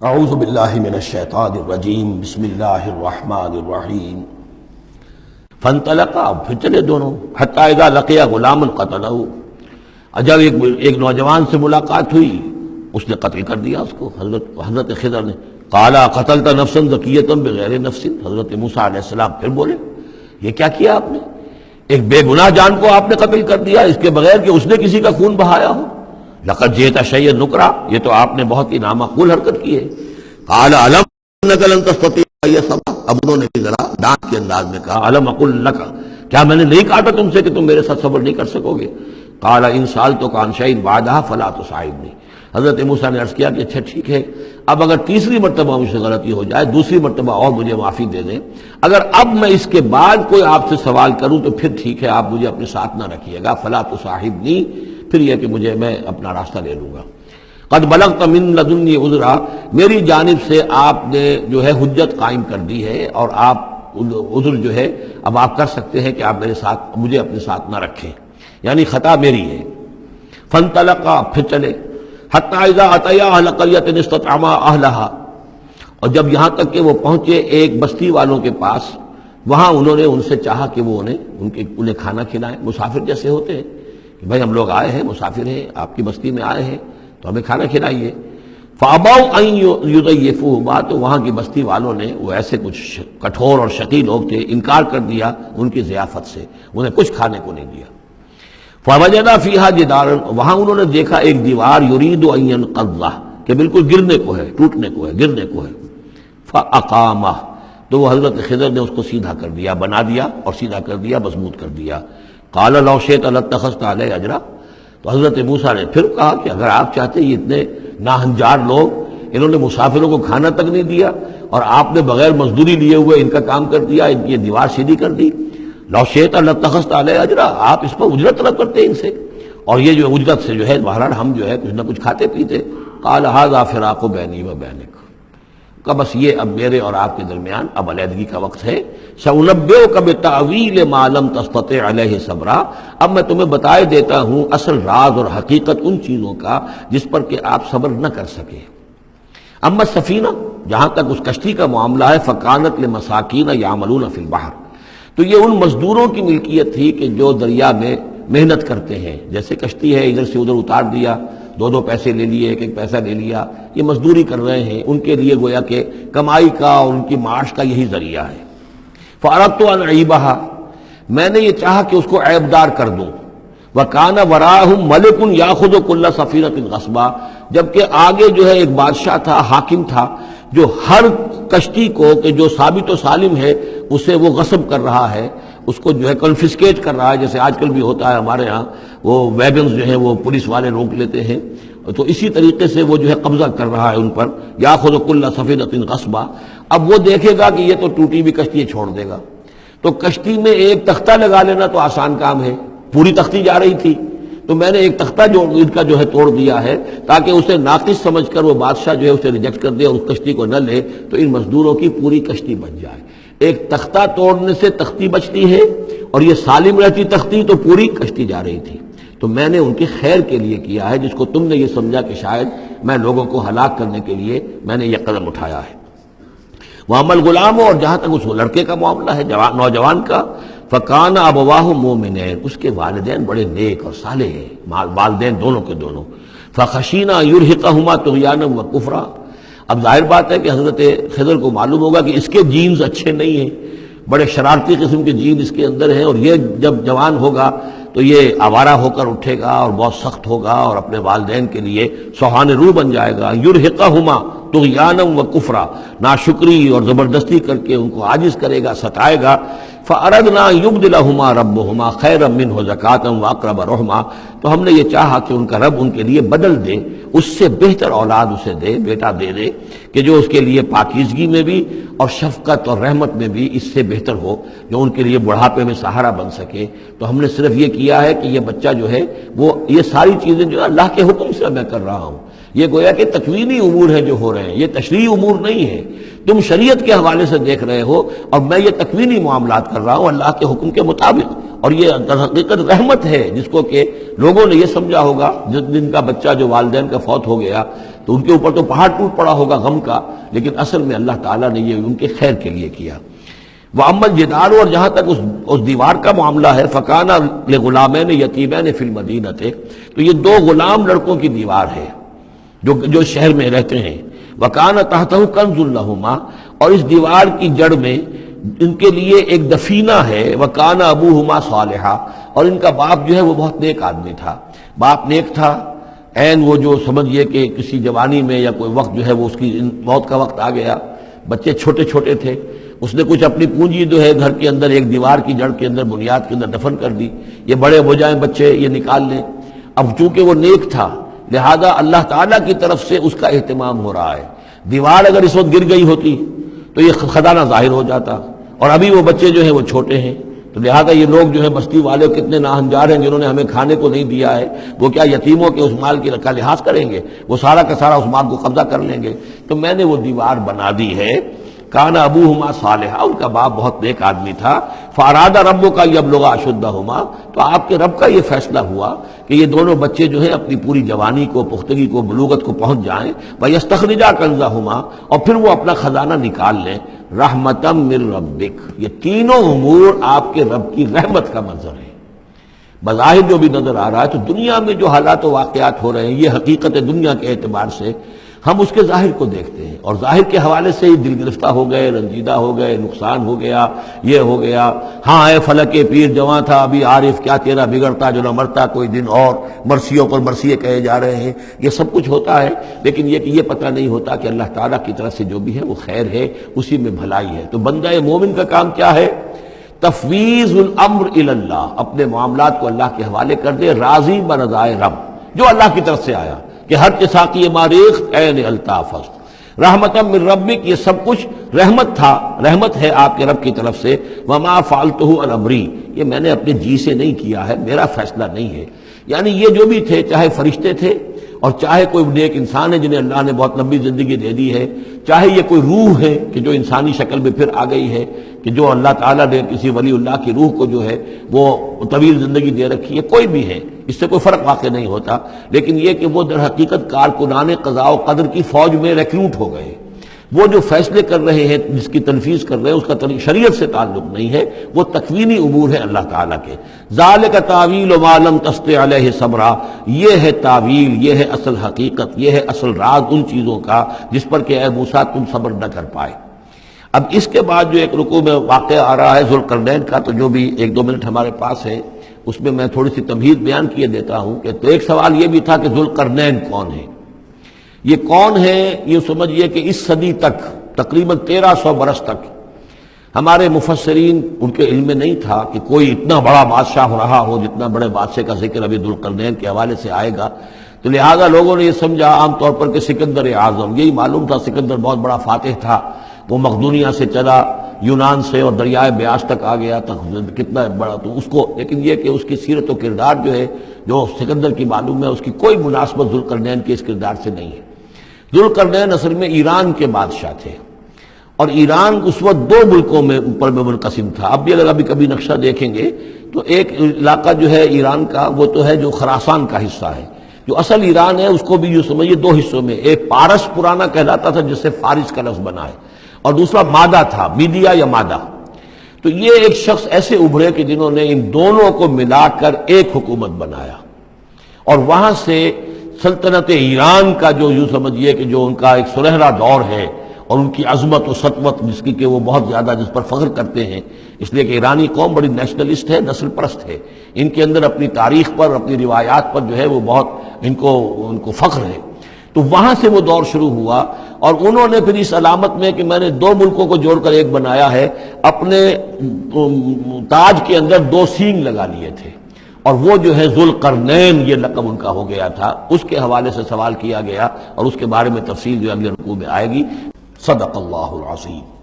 اعوذ باللہ من الشیطان الرجیم بسم اللہ الرحمن الرحیم فانطلقا، پھر چلے دونوں، حتی اذا لقیا غلاما قتلہ، جب ایک نوجوان سے ملاقات ہوئی اس نے قتل کر دیا اس کو، حضرت خضر نے۔ قالا قتلت نفسا زکیۃ بغیر نفس، حضرت موسیٰ علیہ السلام پھر بولے یہ کیا کیا آپ نے؟ ایک بے گناہ جان کو آپ نے قتل کر دیا اس کے بغیر کہ اس نے کسی کا خون بہایا ہو۔ لقد جئت شیئا نکرا، یہ تو آپ نے بہت ہی نامعقول حرکت کی ہے۔ قال الم انک لن تستطیع معی صبرا، اب انہوں نے بھی ذرا ڈانٹ کے انداز میں کہا الم اقل لک، کیا میں نے نہیں کہا تھا تم سے کہ تم میرے ساتھ صبر نہیں کر سکو گے؟ قال ان سألتک عن شیء بعدها فلا تصاحبنی، حضرت موسیٰ نے عرض کیا کہ اچھا ٹھیک ہے، اب اگر تیسری مرتبہ مجھ سے غلطی ہو جائے، دوسری مرتبہ اور مجھے معافی دے دیں، اگر اب میں اس کے بعد کوئی آپ سے سوال کروں تو پھر ٹھیک ہے، آپ مجھے اپنے ساتھ نہ رکھیے گا، فلا تصاحبنی، پھر یہ کہ میں اپنا راستہ لے لوں گا۔ قد بلغت من لدنی عذرا، میری جانب سے آپ نے جو ہے حجت قائم کر دی ہے، اور آپ عذر جو ہے اب آپ کر سکتے ہیں کہ آپ میرے ساتھ مجھے اپنے ساتھ نہ رکھیں، یعنی خطا میری ہے۔ فانطلقا، پھر چلے، حتی اذا اتیا اہل قریۃ استطعما اہلہا، اور جب یہاں تک کہ وہ پہنچے ایک بستی والوں کے پاس، وہاں انہوں نے ان سے چاہا کہ وہ انہیں کھانا کھلائیں، مسافر جیسے ہوتے ہیں کہ بھائی ہم لوگ آئے ہیں، مسافر ہیں، آپ کی بستی میں آئے ہیں تو ہمیں کھانا کھلائیے۔ فابوا ان یضیفوہما، تو وہاں کی بستی والوں نے، وہ ایسے کچھ کٹھور اور شقی لوگ تھے، انکار کر دیا ان کی ضیافت سے، انہیں کچھ کھانے کو نہیں دیا۔ فوجدا فیہا جدارا، وہاں انہوں نے دیکھا ایک دیوار، یرید ان ینقضہ، کہ بالکل گرنے کو ہے، ٹوٹنے کو ہے، گرنے کو ہے۔ فاقامہ، تو وہ حضرت خضر نے اس کو سیدھا کر دیا، بنا دیا اور سیدھا کر دیا، مضبوط کر دیا۔ قال لو شئت لاتخذت علیہ اجرا، تو حضرت موسیٰ نے پھر کہا کہ اگر آپ چاہتے، یہ اتنے ناہنجار لوگ، انہوں نے مسافروں کو کھانا تک نہیں دیا اور آپ نے بغیر مزدوری لیے ہوئے ان کا کام کر دیا، ان کی دیوار سیدھی کر دی۔ لو شئت لاتخذت علیہ اجرا، آپ اس پر اجرت طلب کرتے ان سے، اور یہ جو اجرت سے جو ہے بہرحال ہم جو ہے کچھ نہ کچھ کھاتے پیتے۔ قال ھذا فراق بینی و بینک، کہ بس یہ اب میرے اور آپ کے درمیان اب علیحدگی کا وقت ہے۔ سأنبئک بتأویل ما لم تستطع علیہ صبرا، اب میں تمہیں بتائے دیتا ہوں اصل راز اور حقیقت ان چیزوں کا جس پر کہ آپ صبر نہ کر سکے۔ اما السفینہ، جہاں تک اس کشتی کا معاملہ ہے، فکانت لمساکین یعملون فی البحر، تو یہ ان مزدوروں کی ملکیت تھی کہ جو دریا میں محنت کرتے ہیں، جیسے کشتی ہے ادھر سے ادھر اتار دیا، دو پیسے لے لیے، ایک پیسہ لے لیا، یہ مزدوری کر رہے ہیں، ان کے لیے گویا کہ کمائی کا اور ان کی معاش کا یہی ذریعہ ہے۔ فأردت أن أعيبها، میں نے یہ چاہا کہ اس کو عیب دار کر دوں۔ وكان وراءهم ملك يأخذ كل سفينة غصبا، جبکہ آگے جو ہے ایک بادشاہ تھا، حاکم تھا، جو ہر کشتی کو کہ جو ثابت و سالم ہے اسے وہ غصب کر رہا ہے، اس کو جو ہے کنفسکیٹ کر رہا ہے، جیسے آج کل بھی ہوتا ہے ہمارے ہاں، وہ ویگنز جو ہیں وہ پولیس والے روک لیتے ہیں، تو اسی طریقے سے وہ جو ہے قبضہ کر رہا ہے ان پر۔ یاخذ کل سفینۃ غصبا، اب وہ دیکھے گا کہ یہ تو ٹوٹی بھی کشتی چھوڑ دے گا، تو کشتی میں ایک تختہ لگا لینا تو آسان کام ہے، پوری تختی جا رہی تھی تو میں نے ایک تختہ جو ان کا جو ہے توڑ دیا ہے، تاکہ اسے ناقص سمجھ کر وہ بادشاہ جو ہے اسے ریجیکٹ کر دے اور اس کشتی کو نہ لے، تو ان مزدوروں کی پوری کشتی بچ جائے۔ ایک تختہ توڑنے سے تختی بچتی ہے، اور یہ سالم رہتی تختی تو پوری کشتی جا رہی تھی۔ تو میں نے ان کی خیر کے لیے کیا ہے، جس کو تم نے یہ سمجھا کہ شاید میں لوگوں کو ہلاک کرنے کے لیے میں نے یہ قدم اٹھایا ہے۔ وَأَمَّا الْغُلَامُ، اور جہاں تک اس لڑکے کا معاملہ ہے، نوجوان کا، فَكَانَ أَبَوَاهُ مُؤْمِنَيْنِ، اس کے والدین بڑے نیک اور صالح ہیں، والدین دونوں کے دونوں۔ فَخَشِينَا يُرْهِقَهُمَا طُغْيَانًا وَكُفْرًا، اب ظاہر بات ہے کہ حضرت خضر کو معلوم ہوگا کہ اس کے جینز اچھے نہیں ہیں، بڑے شرارتی قسم کے جین اس کے اندر ہیں، اور یہ جب جوان ہوگا تو یہ آوارہ ہو کر اٹھے گا اور بہت سخت ہوگا اور اپنے والدین کے لیے سوہان روح بن جائے گا۔ یرہقہما طغیانا و کفرا، ناشکری اور زبردستی کر کے ان کو عاجز کرے گا، ستائے گا۔ فاردنا یبدلہما ربہما خیرا منہ زکاۃ واقرب رحما، تو ہم نے یہ چاہا کہ ان کا رب ان کے لیے بدل دے، اس سے بہتر اولاد اسے دے، بیٹا دے دے کہ جو اس کے لیے پاکیزگی میں بھی اور شفقت اور رحمت میں بھی اس سے بہتر ہو، جو ان کے لیے بڑھاپے میں سہارا بن سکے۔ تو ہم نے صرف یہ کیا ہے کہ یہ بچہ جو ہے وہ یہ ساری چیزیں جو اللہ کے حکم سے میں کر رہا ہوں، یہ گویا کہ تکوینی امور ہیں جو ہو رہے ہیں، یہ تشریعی امور نہیں ہے، تم شریعت کے حوالے سے دیکھ رہے ہو، اور میں یہ تکوینی معاملات کر رہا ہوں اللہ کے حکم کے مطابق، اور یہ در حقیقت رحمت ہے جس کو کہ لوگوں نے یہ سمجھا ہوگا جس دن کا بچہ جو والدین کا فوت ہو گیا تو ان کے اوپر تو پہاڑ ٹوٹ پڑا ہوگا غم کا، لیکن اصل میں اللہ تعالیٰ نے یہ ان کے خیر کے لیے کیا۔ وَأَمَّا الْجِدَارُ، اور جہاں تک اس دیوار کا معاملہ ہے، فَكَانَ لِغُلَامَيْنِ يَتِيمَيْنِ فِي الْمَدِينَةِ، تو یہ دو غلام لڑکوں کی دیوار ہے جو شہر میں رہتے ہیں۔ وَكَانَ تَحْتَهُ كَنْزٌ لَهُمَا، اور اس دیوار کی جڑ میں ان کے لیے ایک دفینہ ہے۔ وَكَانَ أَبُوهُمَا صَالِحًا، اور ان کا باپ جو ہے وہ بہت نیک آدمی تھا، باپ نیک تھا، عین وہ جو سمجھئے کہ کسی جوانی میں یا کوئی وقت جو ہے وہ اس کی موت کا وقت آ گیا، بچے چھوٹے چھوٹے تھے، اس نے کچھ اپنی پونجی جو ہے گھر کے اندر ایک دیوار کی جڑ کے اندر بنیاد کے اندر دفن کر دی، یہ بڑے ہو جائیں بچے یہ نکال لیں۔ اب چونکہ وہ نیک تھا لہذا اللہ تعالیٰ کی طرف سے اس کا اہتمام ہو رہا ہے۔ دیوار اگر اس وقت گر گئی ہوتی تو یہ خزانہ ظاہر ہو جاتا، اور ابھی وہ بچے جو ہیں وہ چھوٹے ہیں، تو لہذا یہ لوگ جو ہے بستی والے کتنے ناہنجار ہیں جنہوں نے ہمیں کھانے کو نہیں دیا ہے، وہ کیا یتیموں کے اس مال کی کا لحاظ کریں گے؟ وہ سارا کا سارا اس مال کو قبضہ کر لیں گے۔ تو میں نے وہ دیوار بنا دی ہے۔ کان ابوہما صالحا، ان کا باپ بہت نیک آدمی تھا۔ فاراد ربک یبلغ اشدہما، تو آپ کے رب کا یہ فیصلہ ہوا کہ یہ دونوں بچے جو ہیں اپنی پوری جوانی کو، پختگی کو، بلوغت کو پہنچ جائیں، ویستخرجا کنزہما، اور پھر وہ اپنا خزانہ نکال لیں۔ رحمتا من ربک، یہ تینوں امور آپ کے رب کی رحمت کا منظر ہے۔ بظاہر جو بھی نظر آ رہا ہے تو دنیا میں جو حالات و واقعات ہو رہے ہیں یہ حقیقت دنیا کے اعتبار سے ہم اس کے ظاہر کو دیکھتے ہیں، اور ظاہر کے حوالے سے ہی دل گرفتہ ہو گئے، رنجیدہ ہو گئے، نقصان ہو گیا، یہ ہو گیا۔ ہاں اے فلک پیر جواں تھا ابھی عارف، کیا تیرا بگڑتا جو نہ مرتا کوئی دن اور، مرثیوں پر مرثیے کہے جا رہے ہیں، یہ سب کچھ ہوتا ہے، لیکن یہ کہ یہ پتہ نہیں ہوتا کہ اللہ تعالیٰ کی طرف سے جو بھی ہے وہ خیر ہے، اسی میں بھلائی ہے۔ تو بندہ مومن کا کام کیا ہے؟ تفویض الامر الی اللہ، اپنے معاملات کو اللہ کے حوالے کر دے، راضی برضائے رب، جو اللہ کی طرف سے آیا کہ ہر ساقی ماریخ عین الطافست رحمتا من ربک، یہ سب کچھ رحمت تھا، رحمت ہے آپ کے رب کی طرف سے۔ وما فعلتہ عن امری، یہ میں نے اپنے جی سے نہیں کیا ہے، میرا فیصلہ نہیں ہے۔ یعنی یہ جو بھی تھے، چاہے فرشتے تھے اور چاہے کوئی نیک انسان ہے جنہیں اللہ نے بہت لمبی زندگی دے دی ہے، چاہے یہ کوئی روح ہے کہ جو انسانی شکل میں پھر آ گئی ہے، کہ جو اللہ تعالیٰ نے کسی ولی اللہ کی روح کو جو ہے وہ طویل زندگی دے رکھی ہے، کوئی بھی ہے، اس سے کوئی فرق واقع نہیں ہوتا، لیکن یہ کہ وہ در حقیقت کارکنان قضاء و قدر کی فوج میں ریکروٹ ہو گئے۔ وہ جو فیصلے کر رہے ہیں، جس کی تنفیذ کر رہے ہیں، اس کا شریعت سے تعلق نہیں ہے، وہ تکوینی امور ہے اللہ تعالیٰ کے۔ ذالک تعویل ما لم تستطع علیہ صبرا، یہ ہے تعویل، یہ ہے اصل حقیقت، یہ ہے اصل راز ان چیزوں کا جس پر کہ اے موسیٰ تم صبر نہ کر پائے۔ اب اس کے بعد جو ایک رکوع میں واقعہ آ رہا ہے ذوالقرنین کا، تو جو بھی ایک دو منٹ ہمارے پاس ہے اس میں میں تھوڑی سی تمہید بیان کیے دیتا ہوں کہ تو ایک سوال یہ بھی تھا کہ ذوالقرنین کون ہے؟ یہ کون ہے؟ یہ سمجھیے کہ اس صدی تک تقریباً 1300 برس تک ہمارے مفسرین ان کے علم میں نہیں تھا کہ کوئی اتنا بڑا بادشاہ رہا ہو جتنا بڑے بادشاہ کا ذکر ابھی ذوالقرنین کے حوالے سے آئے گا، تو لہذا لوگوں نے یہ سمجھا عام طور پر کہ سکندر اعظم، یہی معلوم تھا سکندر بہت بڑا فاتح تھا، وہ مقدونیہ سے چلا یونان سے اور دریائے بیاس تک آ گیا، کتنا بڑا، تو اس کو، لیکن یہ کہ اس کی سیرت و کردار جو ہے جو سکندر کی معلوم ہے اس کی کوئی مناسبت ذوالقرنین کے اس کردار سے نہیں ہے۔ ذوالقرنین اصل میں ایران کے بادشاہ تھے، اور ایران اس وقت دو ملکوں میں اوپر میں منقسم تھا۔ اب بھی اگر ابھی کبھی نقشہ دیکھیں گے تو ایک علاقہ جو ہے ایران کا وہ تو ہے جو خراسان کا حصہ ہے، جو اصل ایران ہے اس کو بھی یوں سمجھیے دو حصوں میں، ایک پارس پرانا کہلاتا تھا جس سے فارس کا لفظ بنا ہے، اور دوسرا مادہ تھا، میڈیا یا مادہ۔ تو یہ ایک شخص ایسے ابھرے کہ جنہوں نے ان دونوں کو ملا کر ایک حکومت بنایا، اور وہاں سے سلطنت ایران کا جو یوں سمجھیے کہ جو ان کا ایک سنہرا دور ہے، اور ان کی عظمت و سطوت جس کی کہ وہ بہت زیادہ جس پر فخر کرتے ہیں، اس لیے کہ ایرانی قوم بڑی نیشنلسٹ ہے، نسل پرست ہے، ان کے اندر اپنی تاریخ پر، اپنی روایات پر جو ہے وہ بہت ان کو فخر ہے۔ تو وہاں سے وہ دور شروع ہوا، اور انہوں نے پھر اس علامت میں کہ میں نے دو ملکوں کو جوڑ کر ایک بنایا ہے، اپنے تاج کے اندر دو سینگ لگا لیے تھے، اور وہ جو ہے ذوالقرنین یہ لقب ان کا ہو گیا تھا۔ اس کے حوالے سے سوال کیا گیا اور اس کے بارے میں تفصیل جو اگلے رکوع میں آئے گی۔ صدق اللہ العظیم۔